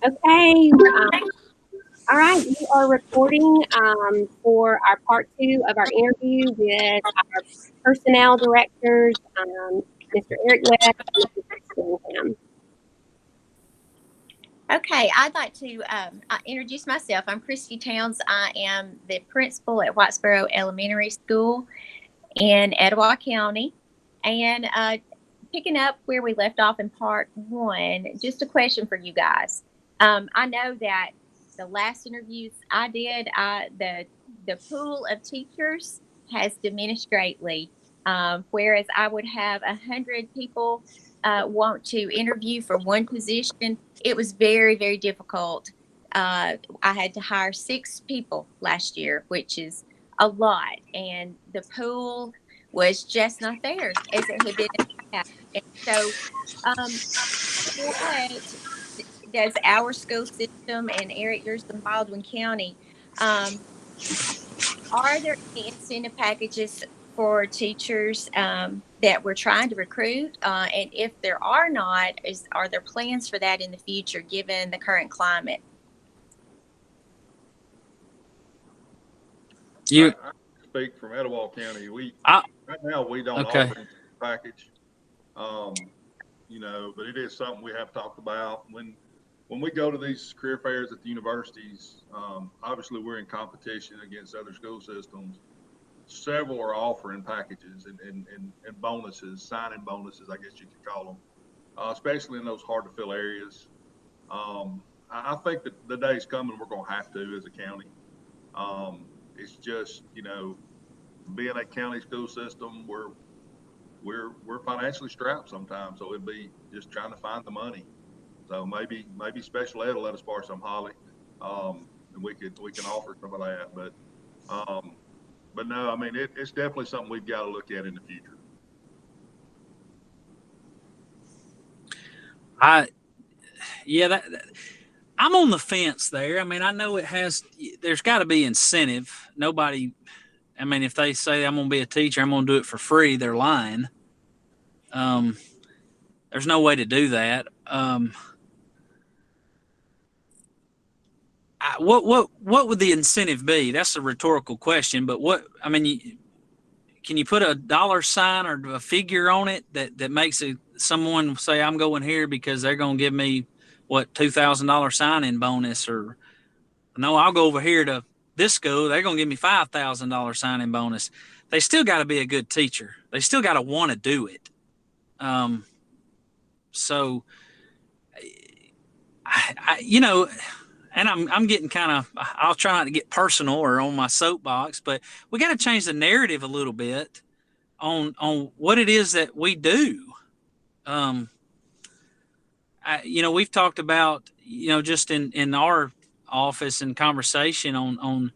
Okay. All right. We are recording for our part two of our interview with our personnel directors, Mr. Eric West and Mrs. Christine Ham. Okay, I'd like to introduce myself. I'm Christy Towns. I am the principal at Whitesboro Elementary School in Etowah County. And picking up where we left off in part one, just a question for you guys. I know that the last interviews I did, the pool of teachers has diminished greatly. Whereas I would have 100 people want to interview for one position, it was very, very difficult. I had to hire 6 people last year, which is a lot, and the pool was just not there as it had been in the past. And so, what does our school system, and Eric, yours in Baldwin County, um, are there any incentive packages for teachers that we're trying to recruit? And if there are not, are there plans for that in the future, given the current climate? I speak from Etowah County. Right now we don't offer a package, but it is something we have talked about when we go to these career fairs at the universities. Obviously, we're in competition against other school systems. Several are offering packages and bonuses, sign-in bonuses, I guess you could call them, especially in those hard to fill areas. I think that the day's coming we're going to have to as a county. It's just, being a county school system, we're financially strapped sometimes, so it'd be just trying to find the money. So maybe special ed will let us borrow some Holly, and we can offer some of that. But no, I mean it's definitely something we've got to look at in the future. I'm on the fence there. I mean, I know there's got to be incentive. If they say I'm going to be a teacher, I'm going to do it for free, they're lying. There's no way to do that. What would the incentive be? That's a rhetorical question, but can you put a dollar sign or a figure on it that makes someone say I'm going here because they're going to give me $2,000 sign-in bonus, or no, I'll go over here to this school, they're going to give me $5,000 sign-in bonus. They still got to be a good teacher. They still got to want to do it. So and I'm getting I'll try not to get personal or on my soapbox, but we got to change the narrative a little bit on what it is that we do. We've talked about, just in our office and conversation on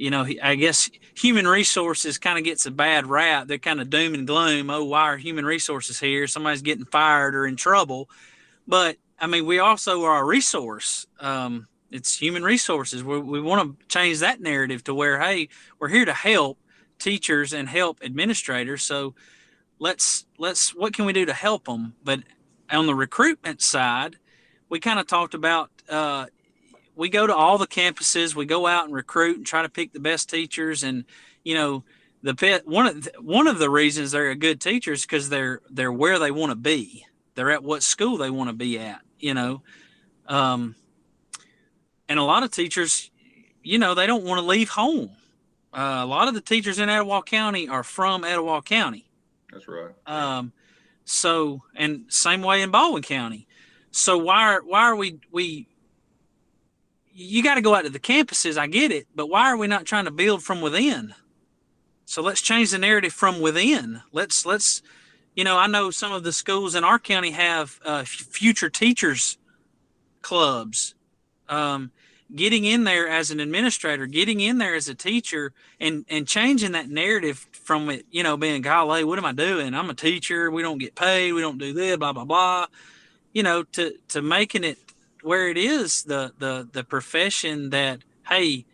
I guess human resources kind of gets a bad rap. They're kind of doom and gloom. Oh, why are human resources here? Somebody's getting fired or in trouble. But I mean, we also are a resource. It's human resources. We want to change that narrative to where, hey, we're here to help teachers and help administrators. So let's what can we do to help them? But on the recruitment side, we kind of talked about we go to all the campuses, we go out and recruit and try to pick the best teachers. And one of the reasons they're a good teacher is because they're where they want to be. They're at what school they want to be at. And a lot of teachers, they don't want to leave home. A lot of the teachers in Etowah County are from Etowah County. That's right. So, and same way in Baldwin County. So why are we you got to go out to the campuses. I get it, but why are we not trying to build from within? So let's change the narrative from within. Let's I know some of the schools in our county have future teachers clubs. Getting in there as an administrator, getting in there as a teacher, and changing that narrative from it, being, golly, what am I doing? I'm a teacher. We don't get paid. We don't do this, blah, blah, blah. To making it where it is the profession that, hey,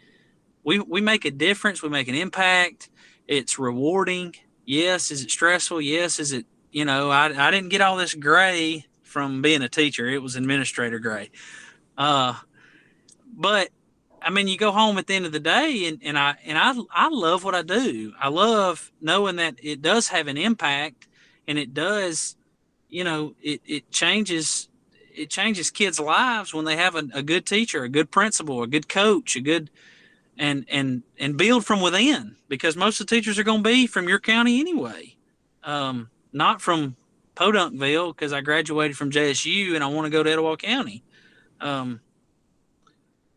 we make a difference. We make an impact. It's rewarding. Yes. Is it stressful? Yes. Is it, I didn't get all this gray from being a teacher. It was administrator gray. Uh, but I mean, you go home at the end of the day, and I love what I do. I love knowing that it does have an impact, and it does, it changes kids' lives when they have a good teacher, a good principal, a good coach, a good and build from within, because most of the teachers are going to be from your county anyway, not from Podunkville because I graduated from JSU and I want to go to Etowah County. Um,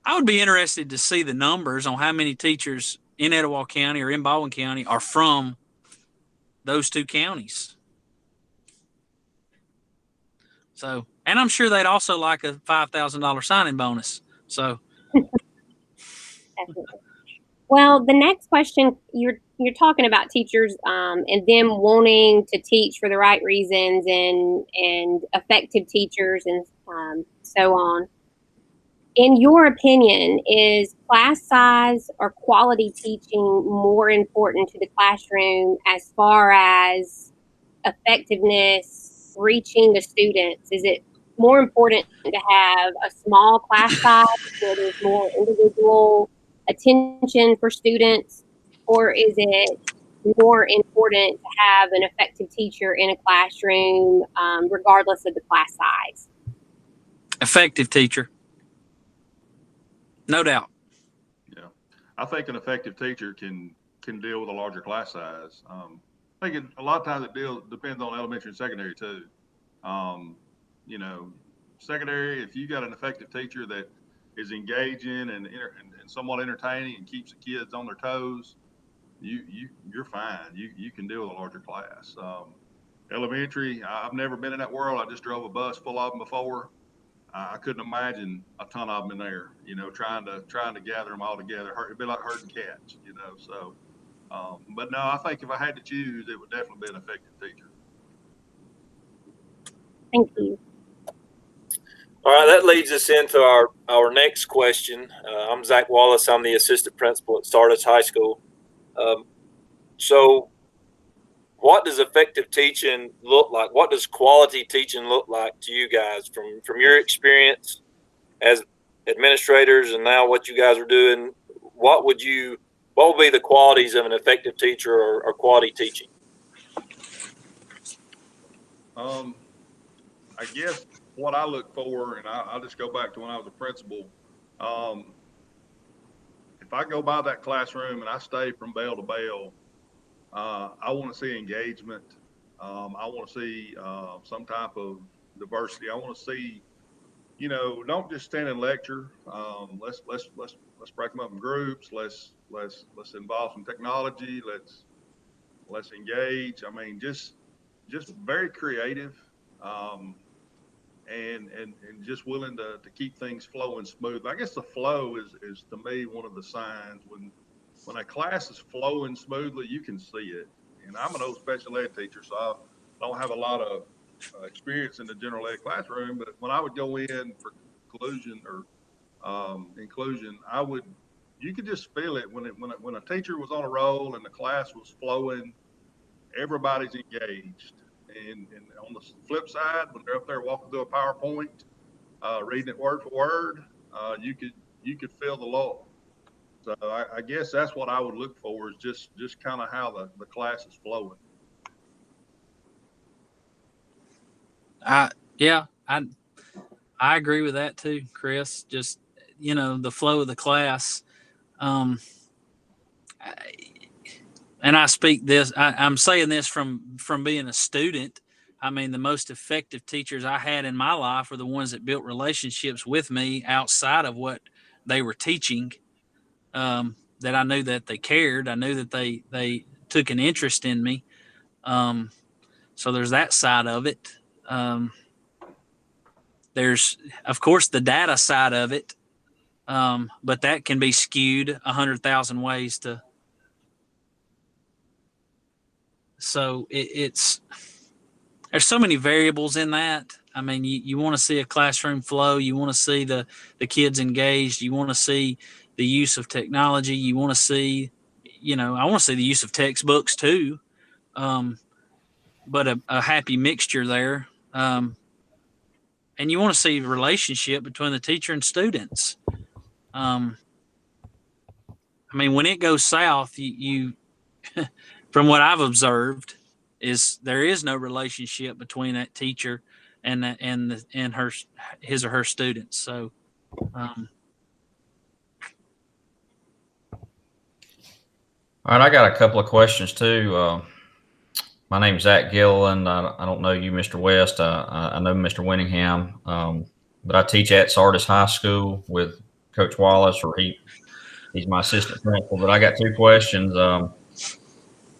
I would be interested to see the numbers on how many teachers in Etowah County or in Baldwin County are from those two counties. So, and I'm sure they'd also like a $5,000 signing bonus. So, Definitely. Well, the next question, you're talking about teachers and them wanting to teach for the right reasons and effective teachers and so on. In your opinion, is class size or quality teaching more important to the classroom as far as effectiveness, reaching the students? Is it more important to have a small class size where there's more individual attention for students, or is it more important to have an effective teacher in a classroom, regardless of the class size? effective teacher, no doubt. Yeah, I think an effective teacher can deal with a larger class size. I think a lot of times depends on elementary and secondary too. Um, you know, secondary, if you got an effective teacher that is engaging and somewhat entertaining and keeps the kids on their toes, you're fine. You can deal with a larger class. Elementary, I've never been in that world. I just drove a bus full of them before. I couldn't imagine a ton of them in there. Trying to gather them all together. It'd be like herding cats. So. But no, I think if I had to choose, it would definitely be an effective teacher. Thank you. All right, that leads us into our next question. I'm Zach Wallace. I'm the assistant principal at Stardust High School. So, what does effective teaching look like? What does quality teaching look like to you guys from your experience as administrators and now what you guys are doing? What would be the qualities of an effective teacher or quality teaching? I guess what I look for, and I'll just go back to when I was a principal. If I go by that classroom and I stay from bell to bell, I want to see engagement. I want to see some type of diversity. I want to see, don't just stand and lecture. Let's break them up in groups. Let's involve some technology. Let's engage. I mean, just very creative. Um, and just willing to keep things flowing smooth. I guess the flow is to me one of the signs when a class is flowing smoothly, you can see it. And I'm an old special ed teacher, so I don't have a lot of experience in the general ed classroom. But when I would go in for conclusion or inclusion, you could just feel it when a teacher was on a roll and the class was flowing. Everybody's engaged. And on the flip side, when they're up there walking through a PowerPoint, reading it word for word, you could feel the lull. So I guess that's what I would look for, is just kind of how the class is flowing. Yeah, I agree with that too, Chris. Just the flow of the class. Um, and I speak this. I'm saying this from being a student. I mean, the most effective teachers I had in my life were the ones that built relationships with me outside of what they were teaching. That I knew that they cared. I knew that they took an interest in me. So there's that side of it. There's, of course, the data side of it, but that can be skewed 100,000 ways to. So it's there's so many variables in that. I mean, you want to see a classroom flow. You want to see the kids engaged. You want to see the use of technology. You want to see, I want to see the use of textbooks too. But a happy mixture there. and you want to see a relationship between the teacher and students. I mean, when it goes south, you from what I've observed, is there is no relationship between that teacher and her his or her students. So, All right, I got a couple of questions too. My name's Zach Gilliland. I don't know you, Mr. West. I know Mr. Winningham, but I teach at Sardis High School with Coach Wallace, or he's my assistant principal. But I got two questions.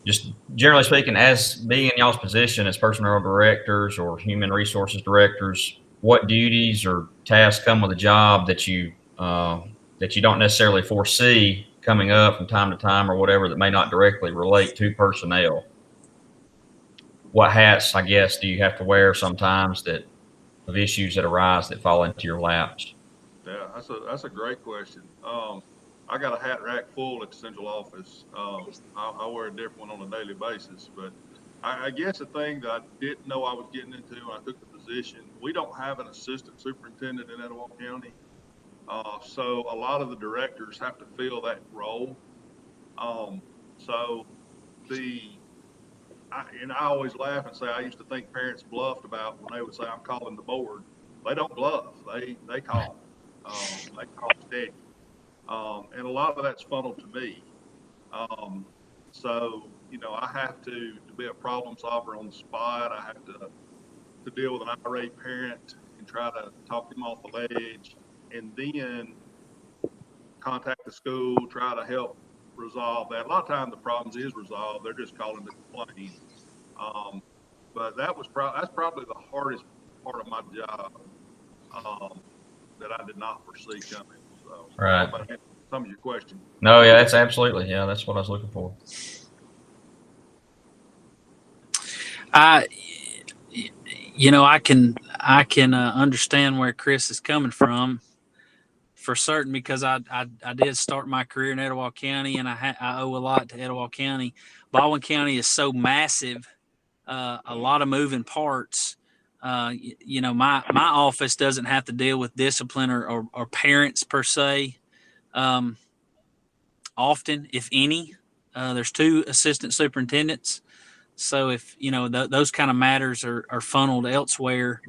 Just generally speaking, as being in y'all's position as personnel directors or human resources directors, what duties or tasks come with a job that you don't necessarily foresee coming up from time to time, or whatever, that may not directly relate to personnel? What hats, I guess, do you have to wear sometimes of issues that arise that fall into your laps? Yeah, that's a great question. I got a hat rack full at the central office. I wear a different one on a daily basis, but I guess the thing that I didn't know I was getting into when I took the position, we don't have an assistant superintendent in Etowah County. So a lot of the directors have to fill that role. So and I always laugh and say I used to think parents bluffed about when they would say I'm calling the board. They don't bluff. They call. They call steady. And a lot of that's funneled to me. So I have to be a problem solver on the spot. I have to deal with an irate parent and try to talk them off the ledge, and then contact the school, try to help resolve that. A lot of times the problems is resolved. They're just calling to complain. But that's probably the hardest part of my job that I did not foresee coming. So, Right. Some of your questions. No, yeah, that's absolutely. Yeah, that's what I was looking for. I can understand where Chris is coming from for certain, because I did start my career in Etowah County, and I owe a lot to Etowah County. Baldwin County is so massive, a lot of moving parts. My office doesn't have to deal with discipline or parents per se. Often, if any, there's two assistant superintendents. So if those kind of matters are funneled elsewhere.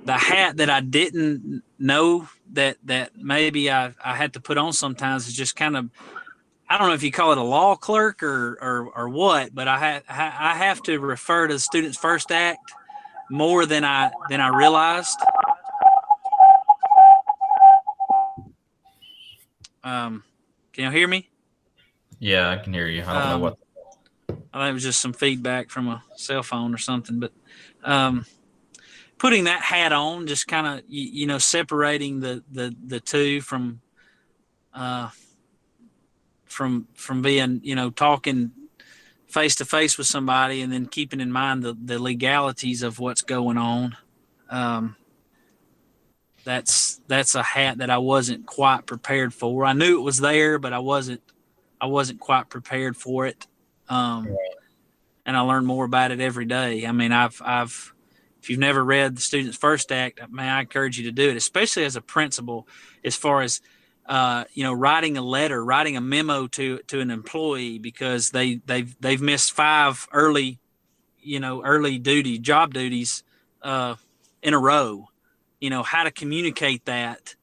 The hat that I didn't know that maybe I had to put on sometimes is just kind of, I don't know if you call it a law clerk or what, but I have to refer to the Students First Act more than I realized. Can you hear me? Yeah, I can hear you. I don't know what. I think it was just some feedback from a cell phone or something, but putting that hat on, just kind of separating the two from being talking face to face with somebody, and then keeping in mind the legalities of what's going on. That's a hat that I wasn't quite prepared for. I knew it was there, but I wasn't quite prepared for it. And I learn more about it every day. I mean, if you've never read the Students First Act, I encourage you to do it, especially as a principal, as far as writing a letter, writing a memo to an employee because they've missed 5 early job duties in a row. How to communicate that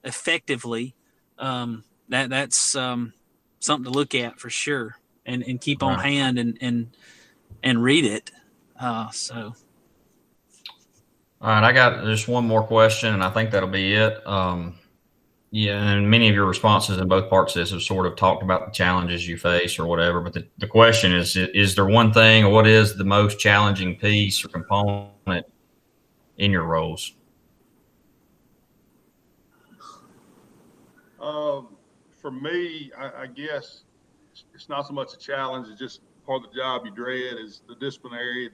effectively. That's something to look at for sure, and keep on hand and read it. So. All right, I got just one more question, and I think that'll be it. Yeah, and many of your responses in both parts of this have sort of talked about the challenges you face or whatever, but the question is there one thing, or what is the most challenging piece or component in your roles? For me, I guess it's not so much a challenge, it's just part of the job you dread is the disciplinary,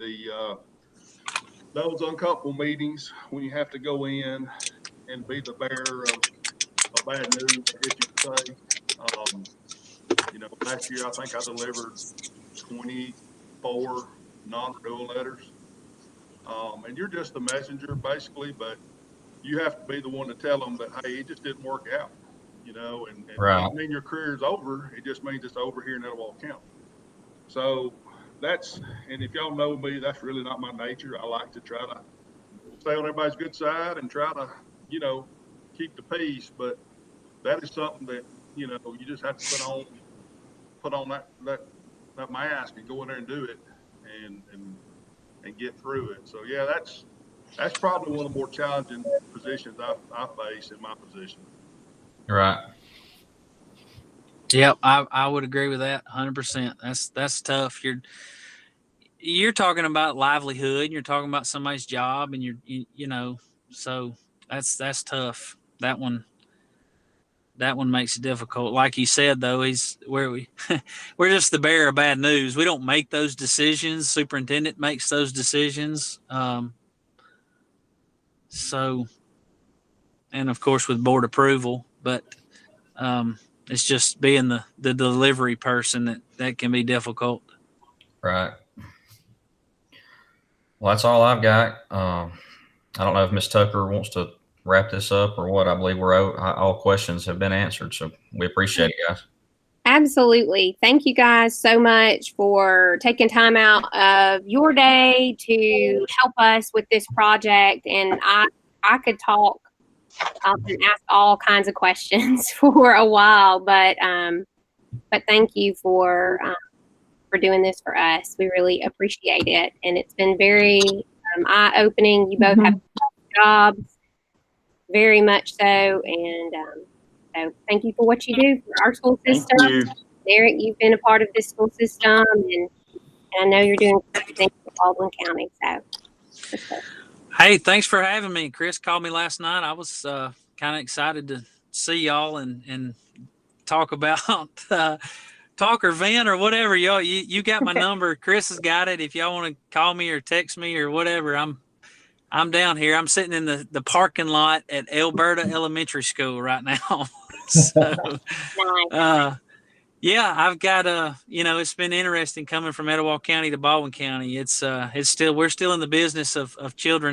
those uncomfortable meetings when you have to go in and be the bearer of bad news, I guess you could say. Last year I think I delivered 24 non-renewal letters. And you're just the messenger basically, but you have to be the one to tell them that, hey, it just didn't work out, and it Right. doesn't mean your career is over. It just means it's over here in Etowah County. So and if y'all know me, that's really not my nature. I like to try to stay on everybody's good side and try to, keep the peace. But that is something that, you just have to put on that mask and go in there and do it and get through it. So yeah, that's probably one of the more challenging positions I face in my position. Right. Yep, I would agree with that 100%. That's tough. You're talking about livelihood. You're talking about somebody's job, and so that's tough. That one makes it difficult. Like you said, though, we're just the bearer of bad news. We don't make those decisions. Superintendent makes those decisions. So, and of course with board approval, but it's just being the delivery person that can be difficult. Right. Well, that's all I've got. I don't know if Ms. Tucker wants to wrap this up or what. I believe all questions have been answered. So we appreciate it, guys. Absolutely. Thank you guys so much for taking time out of your day to help us with this project. And I could talk and ask all kinds of questions for a while, but thank you for doing this for us. We really appreciate it, and it's been very eye-opening. You both have jobs, very much so, and so thank you for what you do for our school system. Thank you. Eric, you've been a part of this school system, and I know you're doing great things for Baldwin County. So, Hey, thanks for having me. Chris called me last night. I was kind of excited to see y'all and talk about talk or vent or whatever. Y'all, you got my number. Chris has got it. If y'all want to call me or text me or whatever, I'm down here. I'm sitting in the parking lot at Alberta Elementary School right now. So, yeah, I've got it's been interesting coming from Etowah County to Baldwin County. We're still in the business of children